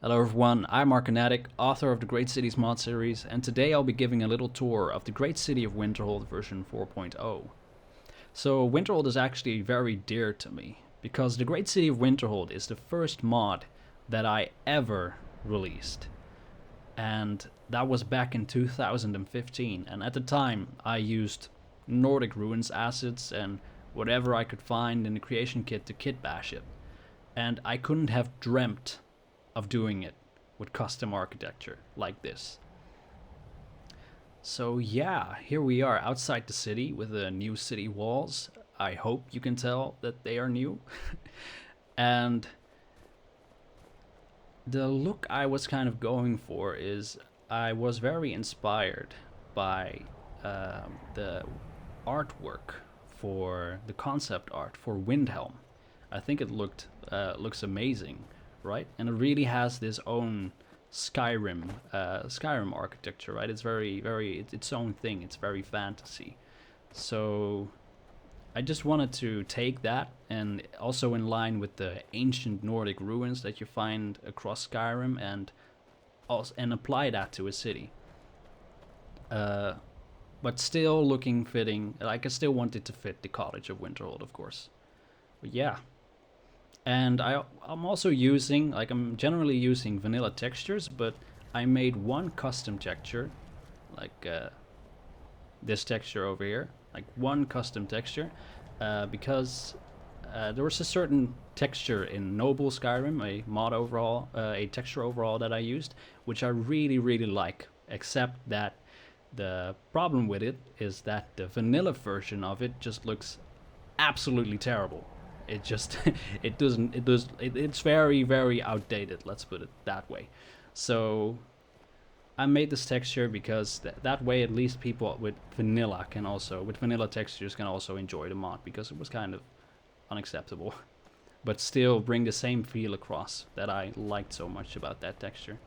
Hello everyone, I'm Markanatic, author of the Great Cities mod series, and today I'll be giving a little tour of the Great City of Winterhold version 4.0. So Winterhold is actually very dear to me, because the Great City of Winterhold is the first mod that I ever released. And that was back in 2015, and at the time I used Nordic Ruins assets and whatever I could find in the creation kit to kit bash it. And I couldn't have dreamt of doing it with custom architecture like this. So yeah, here we are outside the city with the new city walls. I hope you can tell that they are new. And the look I was kind of going for is I was very inspired by the artwork for the concept art for Windhelm. I think it looks amazing, right? And it really has this own Skyrim architecture, right? It's it's its own thing. It's very fantasy. So I just wanted to take that and also in line with the ancient Nordic ruins that you find across Skyrim and apply that to a city. But still looking fitting. Like I still wanted to fit the College of Winterhold, of course. But yeah, and I'm also using, like I'm generally using vanilla textures, but I made one custom texture, like this texture over here, like one custom texture, because there was a certain texture in Noble Skyrim, a mod overhaul, a texture overhaul that I used, which I really like, except that the problem with it is that the vanilla version of it just looks absolutely terrible. It just it's very outdated, let's put it that way. So I made this texture because that way at least people with vanilla textures can also enjoy the mod, because it was kind of unacceptable but still bring the same feel across that I liked so much about that texture.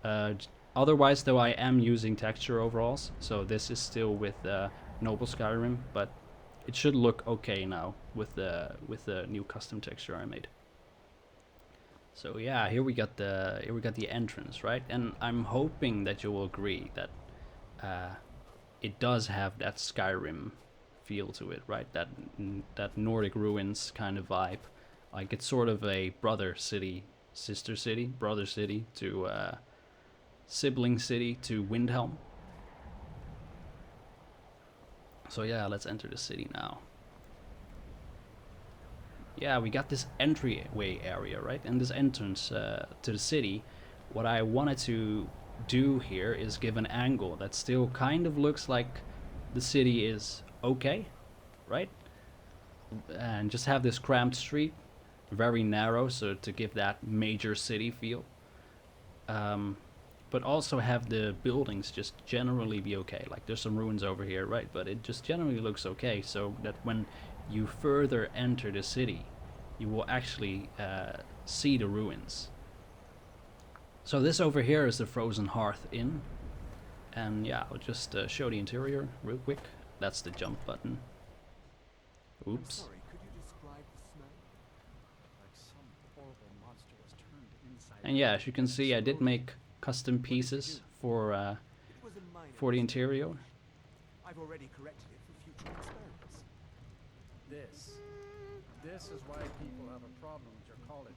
uh, Otherwise though, I am using texture overalls, so this is still with Noble Skyrim, but it should look okay now with the new custom texture I made. So yeah, here we got the entrance, right? And I'm hoping that you will agree that it does have that Skyrim feel to it, right? That Nordic ruins kind of vibe. Like it's sort of a brother city, sister city, brother city to sibling city to Windhelm. So yeah, let's enter the city now. Yeah, we got this entryway area, right? And this entrance to the city. What I wanted to do here is give an angle that still kind of looks like the city is okay, right? And just have this cramped street, very narrow, so to give that major city feel. Um, but also have the buildings just generally be okay. Like there's some ruins over here, right? But it just generally looks okay, so that when you further enter the city, you will actually see the ruins. So this over here is the Frozen Hearth Inn. And yeah, I'll just show the interior real quick. That's the jump button. Oops. Sorry, could you describe the smell? Like some horrible monster was turned inside. And yeah, as you can see, I did make custom pieces for the interior. I've already corrected it for future experiments. This is why people have a problem with your college,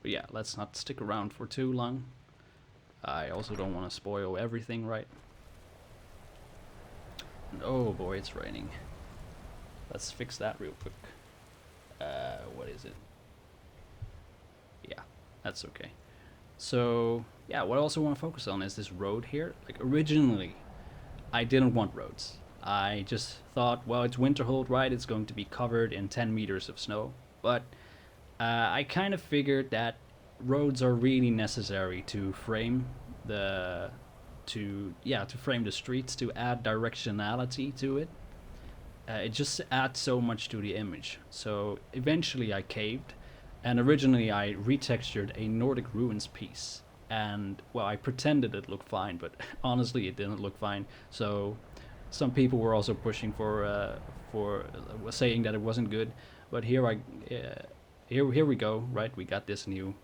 But yeah, let's not stick around for too long. I also don't want to spoil everything, right? And oh boy, it's raining. Let's fix that real quick. What is it? Yeah, that's okay. So yeah, what I also want to focus on is this road here. Like originally, I didn't want roads. I just thought, well, it's Winterhold, right? It's going to be covered in 10 meters of snow. But I kind of figured that roads are really necessary to frame the frame the streets, to add directionality to it. It just adds so much to the image. So eventually I caved, and originally I retextured a Nordic ruins piece. And well, I pretended it looked fine, but honestly it didn't look fine. So some people were also pushing for saying that it wasn't good. But here here we go. Right, we got this new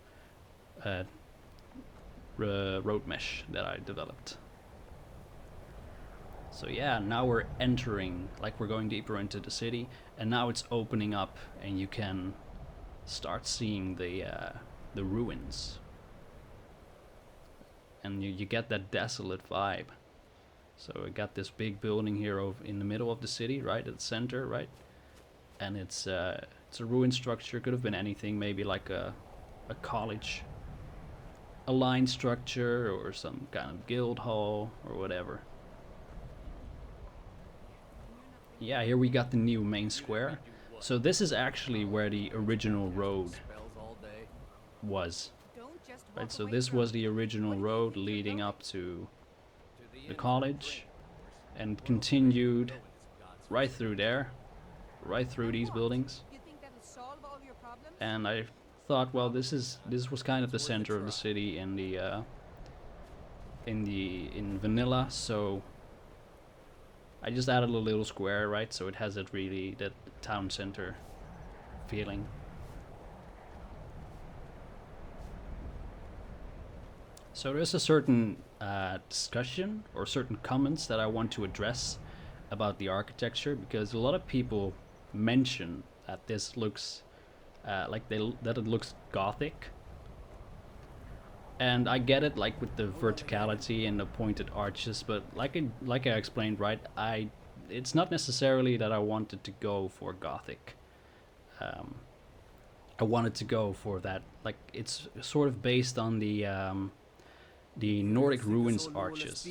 uh, road mesh that I developed. So yeah, now we're entering, like we're going deeper into the city, and now it's opening up, and you can start seeing the ruins, and you get that desolate vibe. So we got this big building here over in the middle of the city, right at the center, right, and it's a ruined structure. Could have been anything, maybe like a college, a line structure, or some kind of guild hall or whatever. Yeah, here we got the new main square. So this is actually where the original road was. Right, so this was the original road leading up to the college and continued right through there, right through these buildings. And I thought, well, this was kind of the center of the city in vanilla, so I just added a little square, right? So it has that town center feeling. So there's a certain discussion or certain comments that I want to address about the architecture, because a lot of people mention that this looks that it looks gothic. And I get it, like with the verticality and the pointed arches, but like I explained, right? It's not necessarily that I wanted to go for gothic. I wanted to go for that, like it's sort of based on the Nordic ruins arches.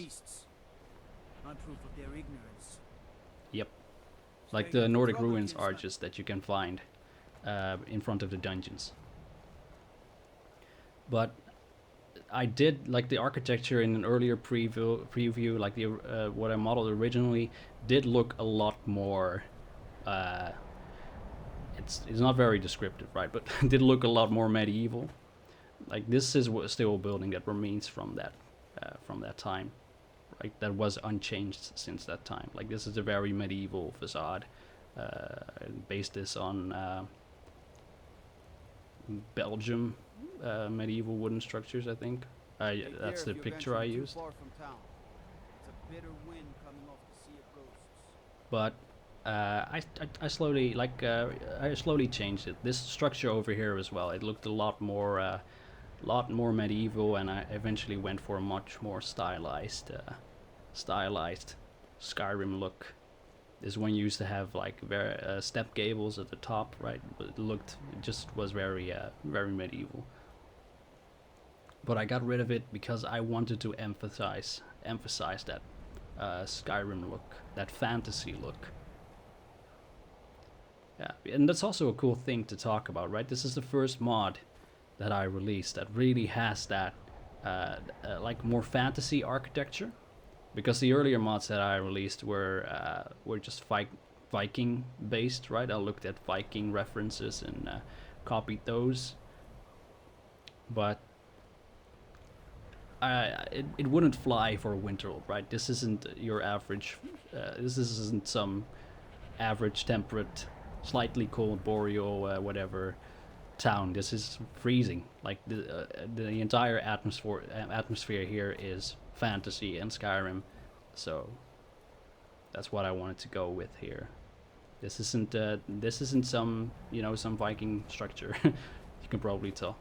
Yep, like the Nordic ruins arches that you can find in front of the dungeons. But I did like the architecture in an earlier preview, like the what I modeled originally did look a lot more. It's not very descriptive, right? But did look a lot more medieval. Like this is still a building that remains from that time, right? That was unchanged since that time. Like this is a very medieval facade. Based this on Belgium. Medieval wooden structures, I think. That's the picture I used. But I slowly I slowly changed it. This structure over here as well. It looked a lot more medieval, and I eventually went for a much more stylized Skyrim look. This one used to have like very step gables at the top, right? But it just was very medieval. But I got rid of it because I wanted to emphasize that Skyrim look, that fantasy look. Yeah, and that's also a cool thing to talk about, right? This is the first mod that I released that really has that like more fantasy architecture, because the earlier mods that I released were just Viking based, right? I looked at Viking references and copied those, but it wouldn't fly for Winterhold, right? This isn't your average. This isn't some average temperate, slightly cold boreal whatever town. This is freezing. Like the entire atmosphere here is fantasy and Skyrim, so that's what I wanted to go with here. This isn't some some Viking structure. You can probably tell.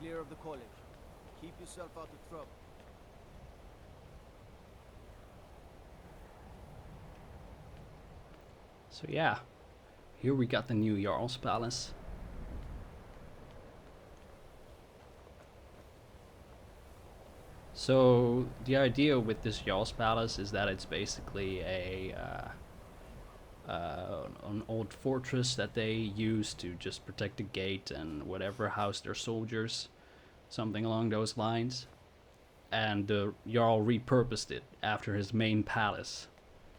Clear of the college. Keep yourself out of trouble. So yeah, here we got the new Yarl's Palace. So the idea with this Yarl's Palace is that it's basically an old fortress that they use to just protect the gate and whatever house their soldiers, something along those lines. And the Jarl repurposed it after his main palace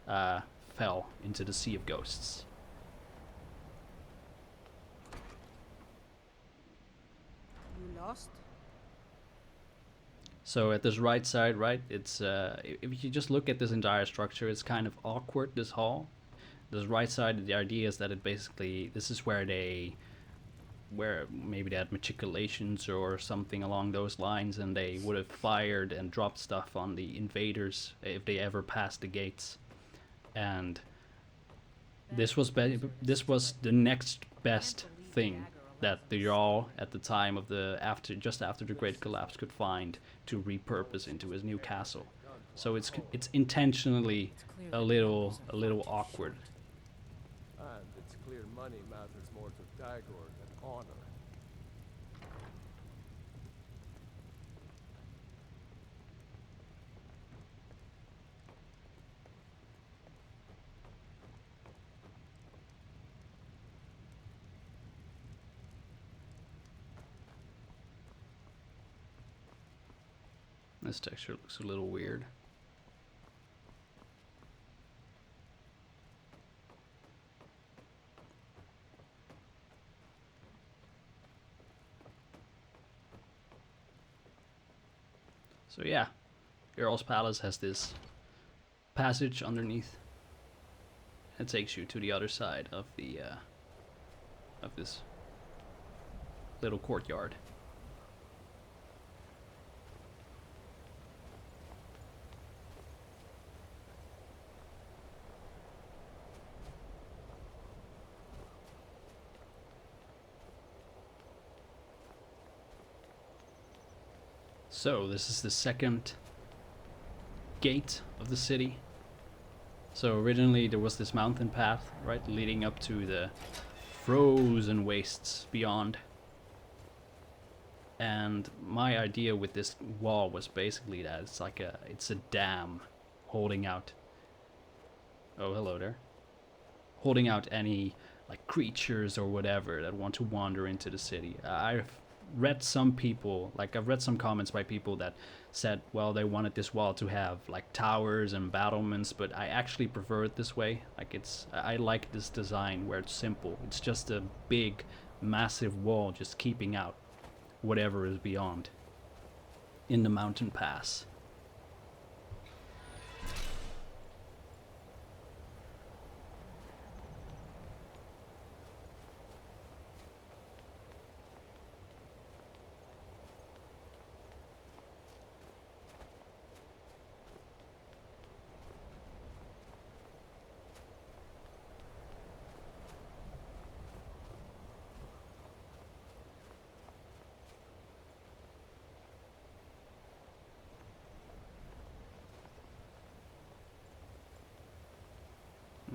fell into the Sea of Ghosts. You lost? So at this right side, right, it's if you just look at this entire structure, it's kind of awkward, this hall. This right side, the idea is that it basically, this is where maybe they had matriculations or something along those lines, and they would have fired and dropped stuff on the invaders if they ever passed the gates. And this was the next best thing that the Jarl at the time of just after the Great Collapse could find to repurpose into his new castle. So it's intentionally a little awkward. And it's clear money matters more to Dagor than honor. This texture looks a little weird. So yeah, Yarl's Palace has this passage underneath. It takes you to the other side of the of this little courtyard. So this is the second gate of the city. So originally there was this mountain path, right, leading up to the frozen wastes beyond. And my idea with this wall was basically that it's a dam holding out. Oh, hello there. Holding out any like creatures or whatever that want to wander into the city. I've read some comments by people that said, well, they wanted this wall to have like towers and battlements, but I actually prefer it this way. I like this design where it's simple. It's just a big, massive wall just keeping out whatever is beyond in the mountain pass.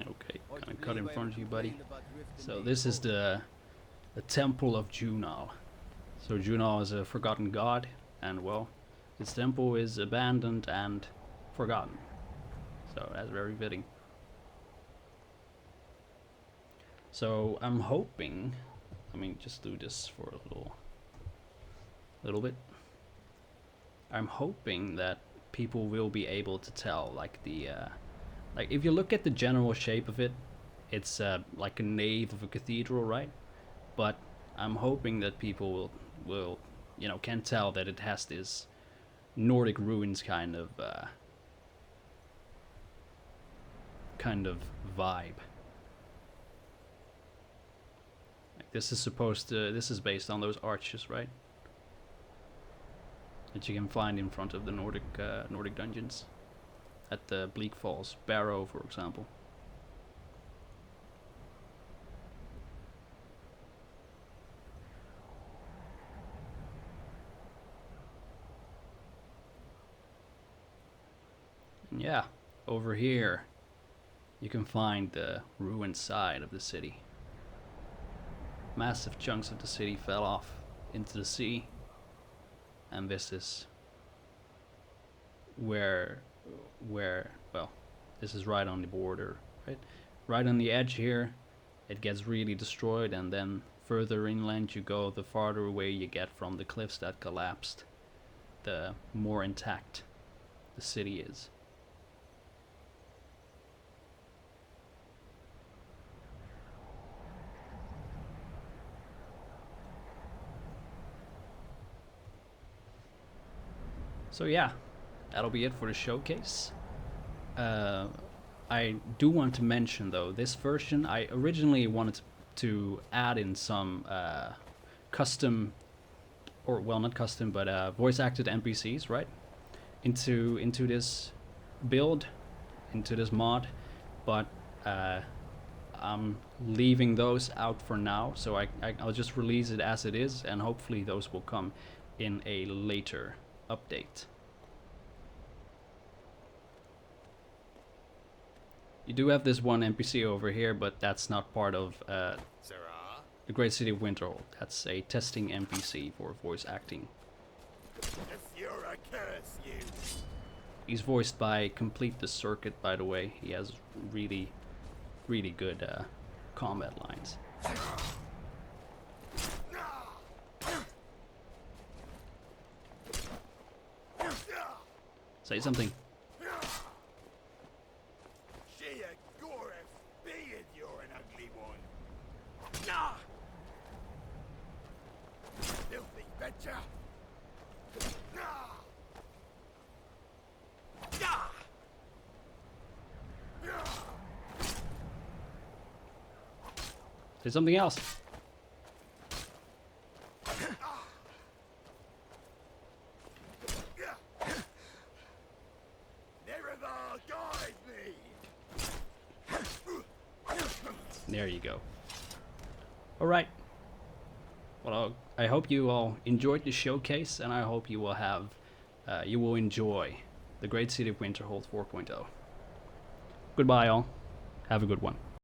Okay, kind of cut in front of you, buddy. So this is the Temple of Junal. So Junal is a forgotten god, and well, its temple is abandoned and forgotten. So that's very fitting. So I'm hoping, just do this for a little bit. I'm hoping that people will be able to tell, like if you look at the general shape of it, it's like a nave of a cathedral, right? But I'm hoping that people will can tell that it has this Nordic ruins kind of vibe. Like this is based on those arches, right? That you can find in front of the Nordic dungeons. At the Bleak Falls Barrow, for example. And yeah, over here you can find the ruined side of the city. Massive chunks of the city fell off into the sea, and this is where well, this is right on the border, right on the edge here. It gets really destroyed, and then further inland you go, the farther away you get from the cliffs that collapsed, the more intact the city is. So yeah, that'll be it for the showcase. I do want to mention though, this version I originally wanted to add in some custom, or well, not custom, but voice acted NPCs, right? Into this build, into this mod, but I'm leaving those out for now, so I'll just release it as it is, and hopefully those will come in a later update. You do have this one NPC over here, but that's not part of the Great City of Winterhold. That's a testing NPC for voice acting. He's voiced by Complete the Circuit, by the way. He has really, really good combat lines. Say something. Say something else. There you go. Alright. Well, I hope you all enjoyed the showcase, and I hope you will have, you will enjoy the Great City of Winterhold 4.0. Goodbye all. Have a good one.